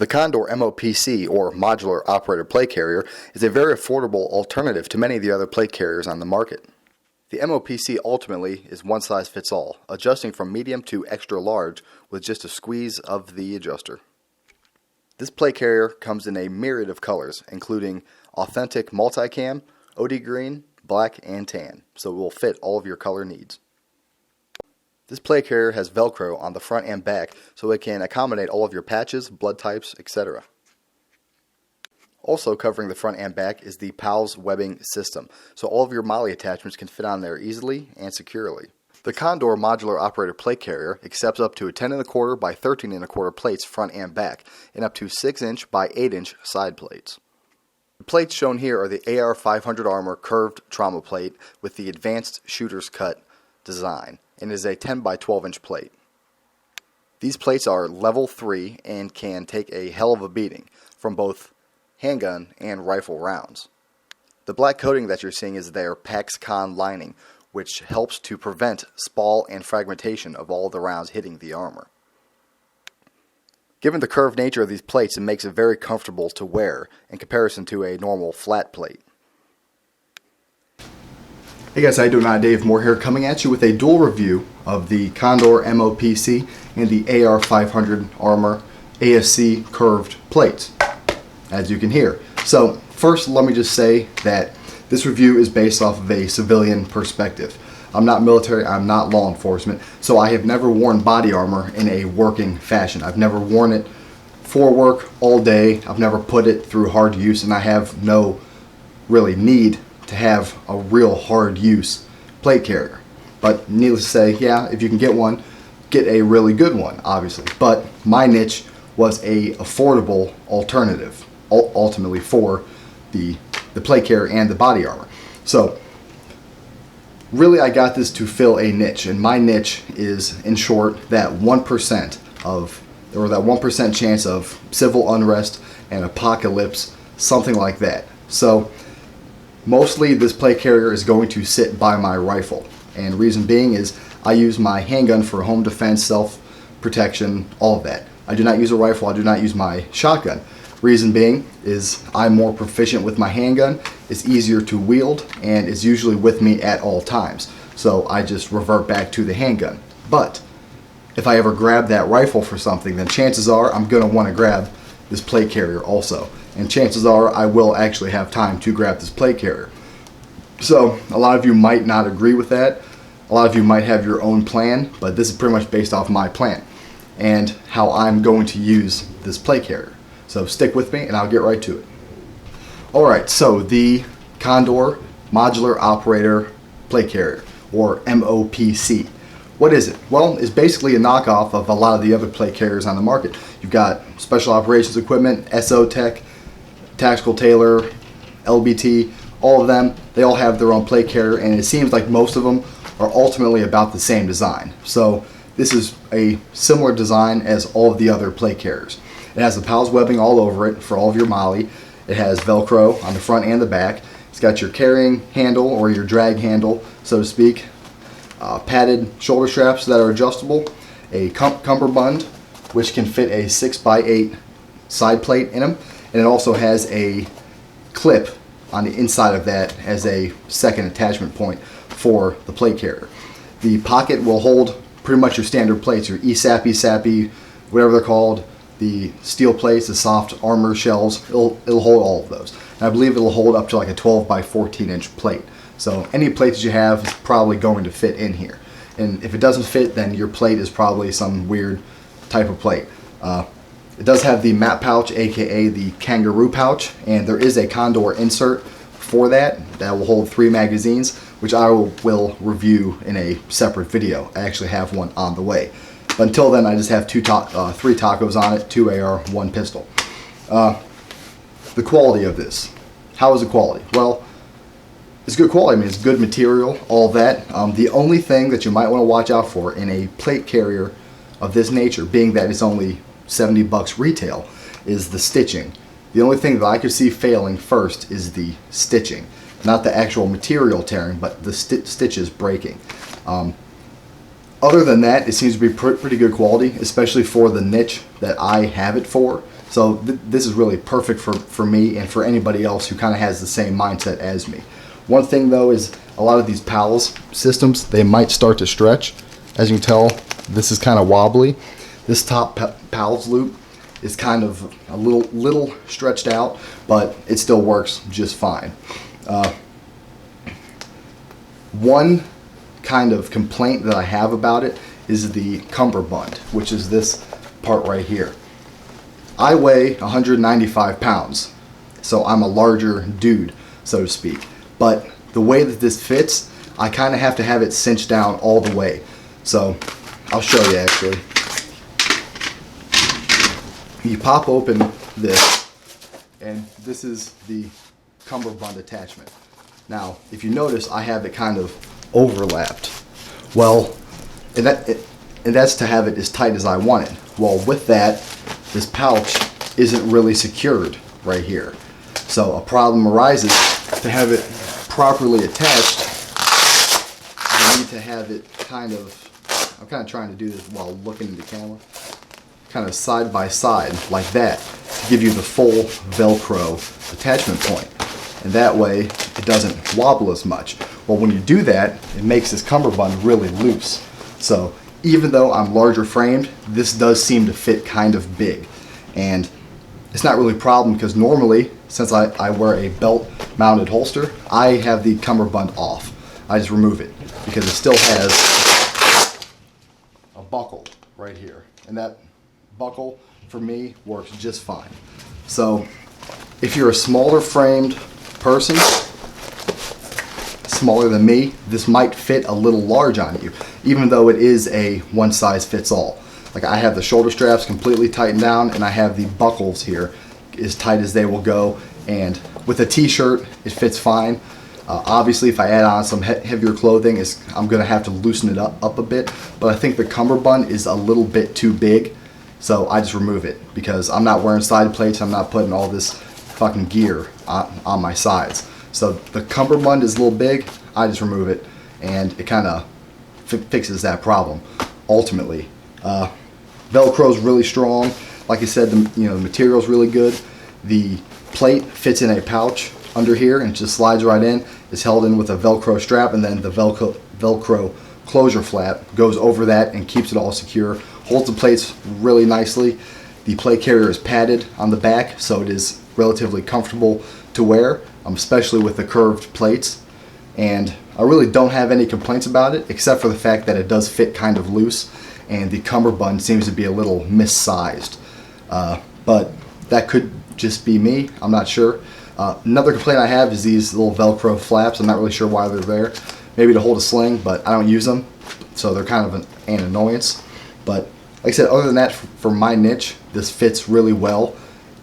The Condor MOPC, or Modular Operator Plate Carrier, is a very affordable alternative to many of the other plate carriers on the market. The MOPC ultimately is one size fits all, adjusting from medium to extra large with just a squeeze of the adjuster. This plate carrier comes in a myriad of colors, including authentic multicam, OD green, black, and tan, so it will fit all of your color needs. This plate carrier has Velcro on the front and back, so it can accommodate all of your patches, blood types, etc. Also covering the front and back is the PALS webbing system, so all of your MOLLE attachments can fit on there easily and securely. The Condor Modular Operator Plate Carrier accepts up to a 10 1/4 by 13 1/4 plates front and back, and up to 6 inch by 8 inch side plates. The plates shown here are the AR500 Armor Curved Trauma Plate with the Advanced Shooter's Cut design, and is a 10 by 12 inch plate. These plates are level 3 and can take a hell of a beating from both handgun and rifle rounds. The black coating that you're seeing is their PaxCon lining, which helps to prevent spall and fragmentation of all the rounds hitting the armor. Given the curved nature of these plates, it makes it very comfortable to wear in comparison to a normal flat plate. Hey guys, how you doing? Dave Moore here, coming at you with a dual review of the Condor MOPC and the AR500 Armor ASC Curved Plates, as you can hear. So first, let me just say that this review is based off of a civilian perspective. I'm not military, I'm not law enforcement, so I have never worn body armor in a working fashion. I've never worn it for work all day, I've never put it through hard use, and I have no really need to have a real hard use plate carrier. But needless to say, yeah, if you can get one, get a really good one, obviously. But my niche was a affordable alternative, ultimately, for the plate carrier and the body armor. So really I got this to fill a niche, and my niche is, in short, that 1% of, or that 1% chance of civil unrest and apocalypse, something like that. So mostly this plate carrier is going to sit by my rifle, and reason being is I use my handgun for home defense, self-protection, all of that. I do not use a rifle, I do not use my shotgun. Reason being is I'm more proficient with my handgun, it's easier to wield, and it's usually with me at all times. So I just revert back to the handgun. But if I ever grab that rifle for something, then chances are I'm going to want to grab this plate carrier also. And chances are I will actually have time to grab this plate carrier. So a lot of you might not agree with that. A lot of you might have your own plan, but this is pretty much based off my plan and how I'm going to use this plate carrier. So stick with me and I'll get right to it. Alright, so the Condor Modular Operator Plate Carrier, or MOPC. What is it? Well, it's basically a knockoff of a lot of the other plate carriers on the market. You've got Special Operations Equipment, SO Tech, Tactical Tailor, LBT, all of them, they all have their own plate carrier, and it seems like most of them are ultimately about the same design. So this is a similar design as all of the other plate carriers. It has the PALS webbing all over it for all of your MOLLE. It has Velcro on the front and the back. It's got your carrying handle, or your drag handle, so to speak. Padded shoulder straps that are adjustable. A cummerbund, which can fit a 6 by 8 side plate in them. And it also has a clip on the inside of that as a second attachment point for the plate carrier. The pocket will hold pretty much your standard plates, your ESAP, whatever they're called. The steel plates, the soft armor shells, it'll hold all of those. And I believe it'll hold up to like a 12 by 14 inch plate. So any plates you have is probably going to fit in here. And if it doesn't fit, then your plate is probably some weird type of plate. It does have the map pouch, aka the kangaroo pouch, and there is a Condor insert for that will hold 3 magazines, which I will review in a separate video. I actually have one on the way. But until then, I just have 3 tacos on it, 2 AR, 1 pistol. The quality of this. How is the quality? Well, it's good quality. I mean, it's good material, all that. The only thing that you might want to watch out for in a plate carrier of this nature, being that it's only $70 retail, is the stitching. The only thing that I could see failing first is the stitching. Not the actual material tearing, but the stitches breaking. Other than that, it seems to be pretty good quality, especially for the niche that I have it for. So this is really perfect for me and for anybody else who kind of has the same mindset as me. One thing though is a lot of these PALS systems, they might start to stretch. As you can tell, this is kind of wobbly. This top PALS loop is kind of a little stretched out, but it still works just fine. One kind of complaint that I have about it is the cummerbund, which is this part right here. I weigh 195 pounds, so I'm a larger dude, so to speak. But the way that this fits, I kind of have to have it cinched down all the way. So I'll show you actually. You pop open this, and this is the Cummerbund attachment. Now, if you notice, I have it kind of overlapped. Well, and that's to have it as tight as I want it. Well, with that, this pouch isn't really secured right here. So a problem arises. To have it properly attached, I need to have it kind of, I'm kind of trying to do this while looking at the camera, kind of side by side like that to give you the full Velcro attachment point. And that way it doesn't wobble as much. Well, when you do that, it makes this cummerbund really loose. So even though I'm larger framed, this does seem to fit kind of big. And it's not really a problem because normally, since I wear a belt mounted holster, I have the cummerbund off. I just remove it because it still has a buckle right here. And that buckle for me works just fine. So if you're a smaller framed person, smaller than me, this might fit a little large on you, even though it is a one size fits all. Like I have the shoulder straps completely tightened down and I have the buckles here as tight as they will go, and with a t-shirt it fits fine. Obviously if I add on some heavier clothing, I'm gonna have to loosen it up a bit, but I think the cummerbund is a little bit too big, so I just remove it because I'm not wearing side plates. I'm not putting all this fucking gear on my sides. So the cummerbund is a little big, I just remove it, and it kind of fixes that problem ultimately. Velcro's really strong. Like I said, the material is really good. The plate fits in a pouch under here and just slides right in. It's held in with a Velcro strap, and then the Velcro closure flap goes over that and keeps it all secure. Holds the plates really nicely. The plate carrier is padded on the back, so it is relatively comfortable to wear, especially with the curved plates. And I really don't have any complaints about it, except for the fact that it does fit kind of loose, and the cummerbund seems to be a little missized. But that could just be me, I'm not sure. Another complaint I have is these little Velcro flaps. I'm not really sure why they're there. Maybe to hold a sling, but I don't use them, so they're kind of an annoyance. But like I said, other than that, for my niche, this fits really well,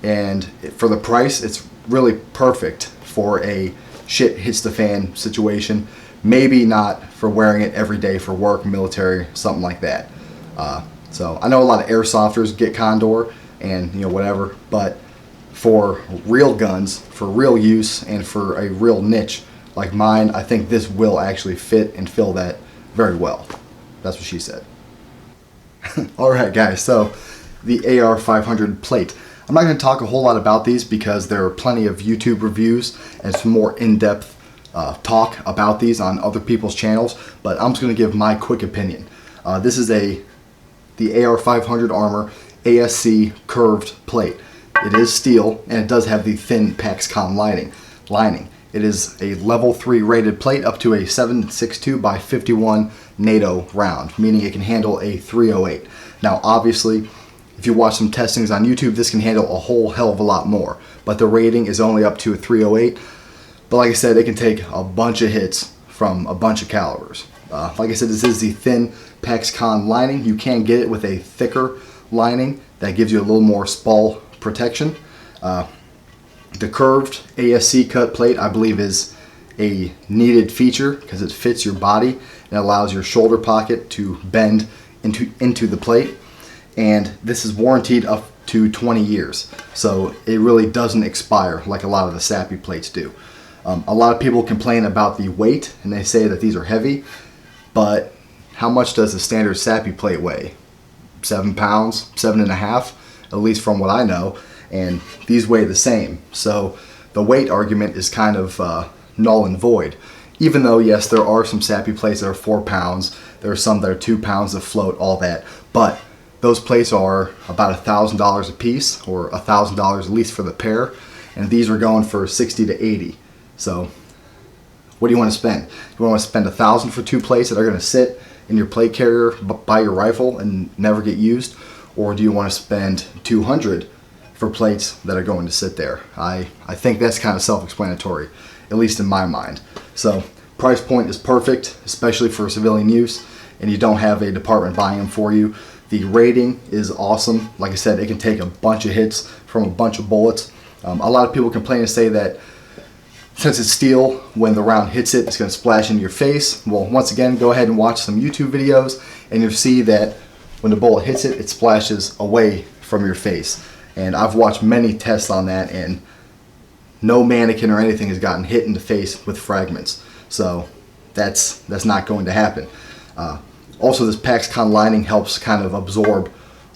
and for the price, it's really perfect for a shit hits the fan situation. Maybe not for wearing it every day for work, military, something like that. So I know a lot of airsofters get Condor and whatever, but for real guns, for real use, and for a real niche like mine, I think this will actually fit and fill that very well. That's what she said. Alright guys, so the Ar500 Plate. I'm not going to talk a whole lot about these because there are plenty of YouTube reviews and some more in-depth talk about these on other people's channels, but I'm just going to give my quick opinion. This is the Ar500 Armor ASC Curved Plate. It is steel and it does have the thin PaxCon lining. It is a level 3 rated plate up to a 7.62 by 51 NATO round, meaning it can handle a 308. Now obviously, if you watch some testings on YouTube, this can handle a whole hell of a lot more, but the rating is only up to a 308. But like I said, it can take a bunch of hits from a bunch of calibers. Like I said, this is the thin PaxCon lining. You can get it with a thicker lining that gives you a little more spall protection. The curved ASC cut plate, I believe, is a needed feature because it fits your body and allows your shoulder pocket to bend into the plate. And this is warranted up to 20 years, so it really doesn't expire like a lot of the sappy plates do. A lot of people complain about the weight and they say that these are heavy, but how much does a standard sappy plate weigh? 7 pounds, 7.5, at least from what I know. and these weigh the same. So the weight argument is kind of null and void. Even though, yes, there are some sappy plates that are 4 pounds, there are some that are 2 pounds that float, all that, but those plates are about $1,000 a piece, or $1,000 at least for the pair, and these are going for 60 to 80. So what do you want to spend? You want to spend $1,000 for 2 plates that are going to sit in your plate carrier by your rifle and never get used, or do you want to spend $200 for plates that are going to sit there? I think that's kind of self-explanatory, at least in my mind. So price point is perfect, especially for civilian use, and you don't have a department buying them for you. The rating is awesome. Like I said, it can take a bunch of hits from a bunch of bullets. A lot of people complain and say that since it's steel, when the round hits it, it's going to splash into your face. Well, once again, go ahead and watch some YouTube videos, and you'll see that when the bullet hits it, it splashes away from your face. And I've watched many tests on that, and no mannequin or anything has gotten hit in the face with fragments. So that's not going to happen. Also, this PaxCon lining helps kind of absorb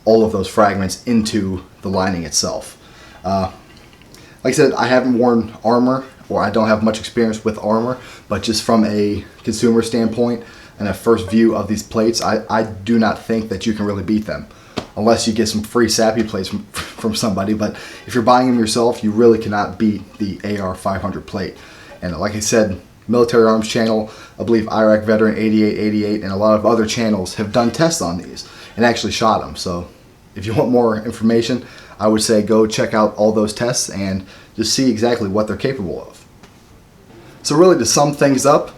all of those fragments into the lining itself. Like I said, I haven't worn armor, or I don't have much experience with armor, but just from a consumer standpoint and a first view of these plates, I do not think that you can really beat them, unless you get some free sappy plates from somebody. But if you're buying them yourself, you really cannot beat the AR500 plate. And like I said, Military Arms channel, I believe Iraq Veteran 8888, and a lot of other channels have done tests on these and actually shot them. So if you want more information, I would say go check out all those tests and just see exactly what they're capable of. So really, to sum things up,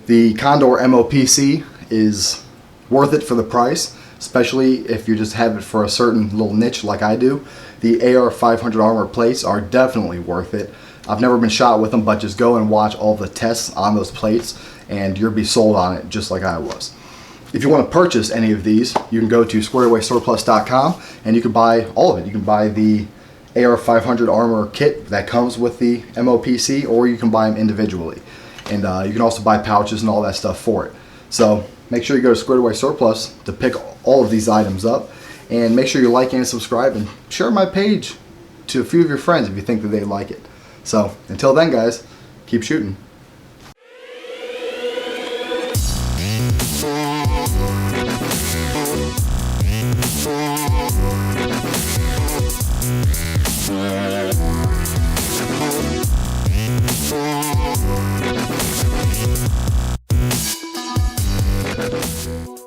the Condor MOPC is worth it for the price, especially if you just have it for a certain little niche like I do. The AR500 armor plates are definitely worth it. I've never been shot with them, but just go and watch all the tests on those plates and you'll be sold on it just like I was. If you want to purchase any of these, you can go to squareawaysurplus.com and you can buy all of it. You can buy the AR500 armor kit that comes with the MOPC, or you can buy them individually. And you can also buy pouches and all that stuff for it. So make sure you go to Squared Away Surplus to pick all of these items up, and make sure you like and subscribe and share my page to a few of your friends if you think that they like it. So until then, guys, keep shooting.